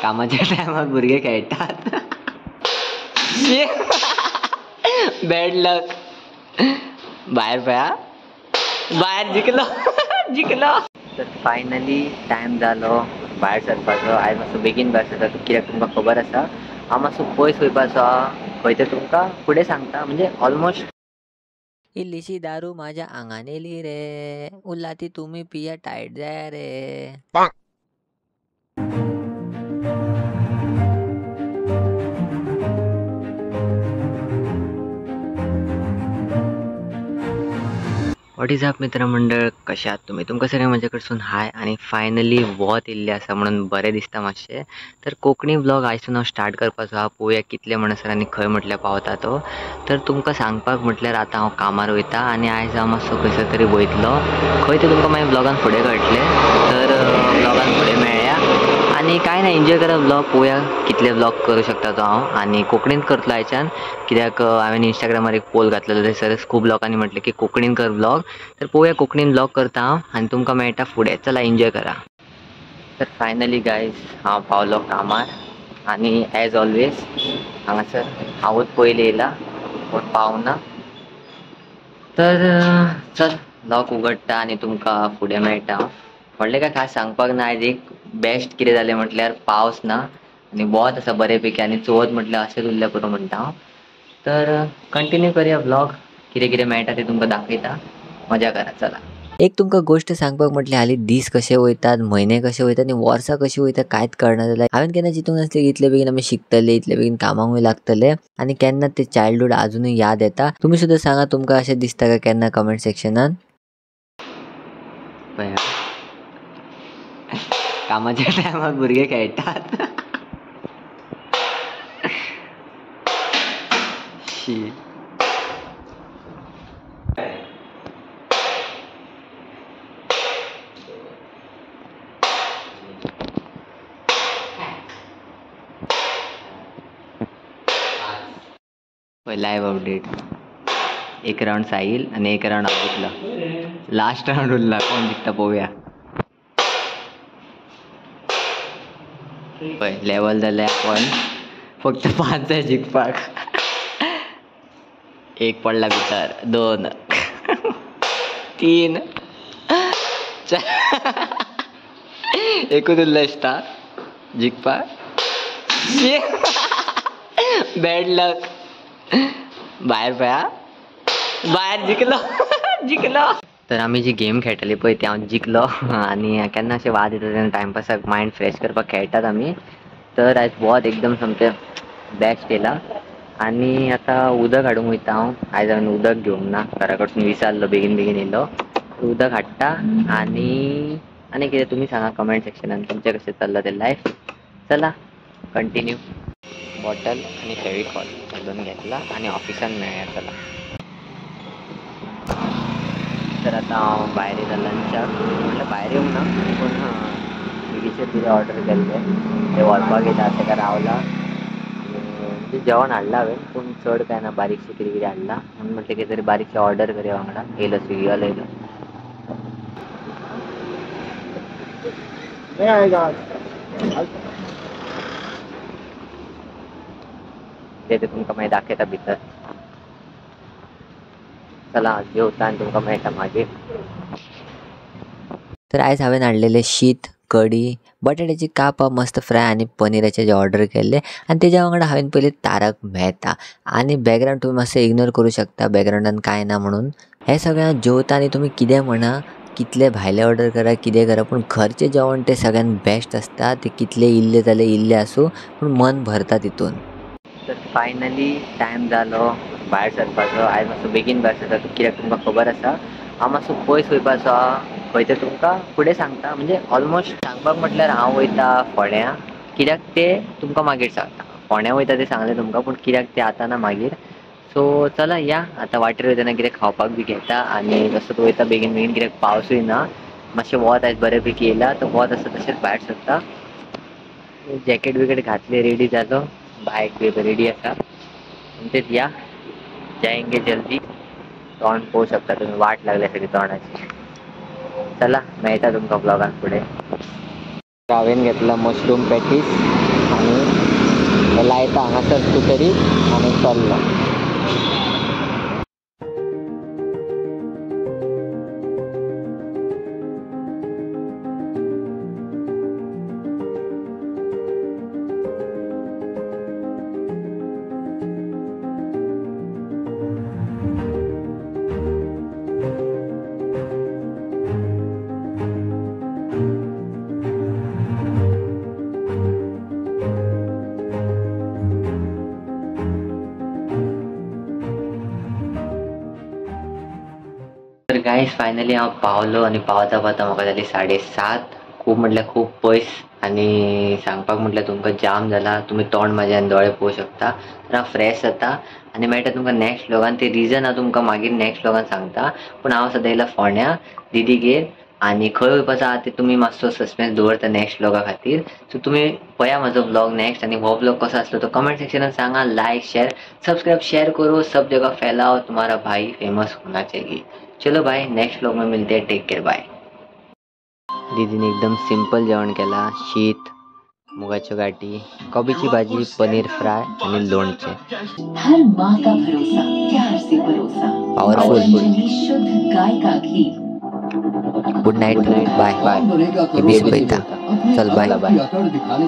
कामाच्या टायमात भुरगे खेळतात. बॅड लक. बाहेर पया बाहेर जिंकलो जिंकलो. तर फायनली टाइम जालो भायर सरपाचो. आयज मातसो बेगीन भायर सरता कित्याक तुमकां खबर आसा हांव मातसो पयस वयपाचो आहा. खंय ते तुमकां फुडें सांगता. म्हणजे ऑलमोस्ट इल्लीशी दारू माझ्या आंगान येयली रे. उरला ती तुम्ही पिया टायट जाय रे. व्हॉट इज अप मित्रमंडळ, कशे आहात तुम्ही? तुमकां सगळ्यांक म्हजे कडसून हाय. आणि फायनली वत येयल्ले आसा म्हणून बरें दिसता मातशें. तर कोंकणी ब्लॉग आयसून हांव स्टार्ट करपाचो आहा. पळोवया कितले म्हणसर आनी खंय म्हटल्यार पावता तो. तर तुमकां सांगपाक म्हटल्यार आतां हांव कामार वयता आनी आयज हांव मातसो खंयसर तरी वयतलो. खंय ते तुमकां मागीर ब्लॉगान फुडें कळटलें. तर ब्लॉगान फुडें मेळया आनी कांय ना, एन्जॉय करा ब्लॉग. पळोवया कितले ब्लॉग करूं शकता तो हांव. आनी कोंकणींत करतलो आयच्यान, कित्याक हांवें इंस्टाग्रामार एक पोल घातलेलो. थंयसर खूब लोकांनी म्हटलें की कोंकणीन कर ब्लॉग. तर पळोवया कोंकणीन ब्लॉग करता हांव आनी तुमकां मेळटा फुडें. चला एन्जॉय करा. तर फायनली गायज हांव पावलो कामार आनी एज ऑलवेज हांगासर हांवूच पयलीं येयला, कोण पावना. तर चल लॉक उगडटा आनी तुमकां फुडें मेळटा. व्हडलें काय खास सांगपाक ना. आयज एक बेस्ट कितें जालें म्हटल्यार पावस ना आनी वत आसा बरे पैकी आनी चवथ म्हटल्यार अशेंच उरल्यार पुरो म्हणटा हांव. तर कंटिन्यू करया ब्लॉग. कितें कितें मेळटा तें तुमकां दाखयता. मजा करा चला. एक तुमकां गोश्ट सांगपाक म्हटल्यार हालीं दीस कशे वयतात, म्हयने कशे वयतात आनी वर्सां कशीं वयतात कांयच कळना जालें. हांवें केन्ना चिंतूंक नासलें की इतले बेगीन आमी शिकतले, इतले बेगीन कामाकूय लागतले आनी केन्ना ते चायल्डहूड आजुनूय याद येता. तुमी सुद्दां सांगा तुमकां अशें दिसता काय केन्ना कमेंट सेक्शनान. कामाच्या टायमार भुरगे खेळटात. Live update. एक राऊंड साहिल आणि एक राऊंड अभितला. लास्ट राऊंड उरला, कोण जिंकता पळोवया. पळय लेवल जाल्या पण फक्त 5 जाय जिंकपाक. एक पडला भितर, 2 3 4 एकूच उरला दिसता जिंकपाक. बॅड लक. बाहेर पया बाहेर जिंकलो जिंकलो. तर आमी जी गेम खेळटाली पळय ती हांव जिंकलो. आनी केन्ना अशें वाज येता तेन्ना टायमपासाक मायंड फ्रेश करपाक खेळटात आमी. तर आयज वत एकदम सामकें बेस्ट येयला आनी आतां उदक हाडूंक वयता हांव. आयज हांवें उदक घेवंक ना, घरा कडसून विसरलो, बेगीन बेगीन येयलो. उदक हाडटा आनी कितें तुमी सांगा कमेंट सेक्शनान तुमचें कशें चल्लां तें लायफ. चला कंटिन्यू. बॉटल आणि फेविकॉल घालून घेतला आणि ऑफिसान मेळया चला. तर आता हांव भायर येयला लंचाक. म्हटल्यार भायर येवंक ना पूण स्विगीचेर कितें ऑर्डर केल्लें तें व्हरपाक येता तेका रावला. म्हणजे जेवण हाडलां हांवें पूण चड कांय ना, बारीकशें कितें कितें हाडलां म्हणून म्हटलें कितें तरी बारीकशें ऑर्डर करया वांगडा. येयलो स्विगीवालो येयलो. ते तुमकां मागीर दाखयता भितर. चला जेवता आनी तुमकां मेळटा मागीर. तर आयज हांवें हाडलेलें शीत, कडी, बटाट्याची कापां मस्त फ्राय आनी पनीराचे जे ऑर्डर केल्ले आनी तेज्या वांगडा हांवें पयलीं तारक मेहता. आनी बॅकग्रावंड तुमी मातसो इग्नोर करूं शकता, बॅकग्रावंडान कांय ना म्हणून. हे सगळ्यां जेवता आनी तुमी कितें म्हणा, कितले भायले ऑर्डर करा कितें करा पूण घरचें जेवण तें सगळ्यान बेस्ट आसता. ते कितले इल्ले जाल्यार इल्ले आसूं पूण मन भरता तितून. तर फायनली टायम जालो भायर सरपाचो. आयज मातसो बेगीन भायर सरता कित्याक तुमकां खबर आसा हांव मातसो पयस वयपाचो आहा. खंय ते तुमकां फुडें सांगता. म्हणजे ऑलमोस्ट सांगपाक म्हटल्यार हांव वयता फोंड्या, कित्याक तें तुमकां मागीर सांगता. फोंड्या वयता तें सांगलें तुमकां पूण कित्याक तें आतां ना मागीर. सो चला या आतां वाटेर वयताना कितें खावपाक बी घेता आनी तसोच वयता बेगीन बेगीन कित्याक पावसूय ना. मातशें वत आयज बरे पैकी येयला तर वत आसा तशेंच भायर सरता. जॅकेट बिकेट घातलें, रेडी जालो, बायक बी रेडी आसा. म्हणटच या जायेंगे जल्दी. तोंड पळोवंक शकता तुमी, वाट लागल्या सगळी तोंडाची. चला मेळटा तुमकां ब्लॉगान फुडें. हांवें घेतला मशरूम पॅटीस आणि लायता हांगासर स्कुटरी आणि चल्लो. तर गाईज फायनली हांव पावलो आणि पावता पावता म्हाका जाली 7:30. खूप म्हटल्यार खूप पयस आणि सांगपाक म्हटल्यार तुमकां जाम जाला. तुम्ही तोंड म्हाजे आनी दोळे पळोवंक शकता. तर हांव फ्रेश जाता आनी मेळटा तुमकां नेक्स्ट व्लॉगान. ते रिजन हांव तुमकां मागीर नेक्स्ट व्लॉगान सांगता. पूण हांव सद्या येयला फोंड्या दिदीगेर आनी खंय वचपाचो आहा ते तुमी मातसो सस्पेन्स दवरता नेक्स्ट व्लॉगा खातीर. सो तुम्ही पळया म्हजो व्लॉग नेक्स्ट. आणि हो व्लॉग कसो आसलो तो कमेंट सेक्शनात सांगा. लाईक शेयर सब्सक्राइब शेयर करो, सब जगह फैलाओ. तुम्हारा भाई फेमस होना चाहिए. चलो बाय, नेक्स्ट व्लॉग में मिलते हैं. Take care, bye. दीदीने एकदम सिंपल जेवण केला. शीत, मुगाची गाठी, कोबीची भाजी, पनीर फ्राय आणि लोणचे. हर माँ का भरोसा प्यार से परोसा. पावरफुल. शुद्ध गाय का घी. Good night, bye bye. चल बाय.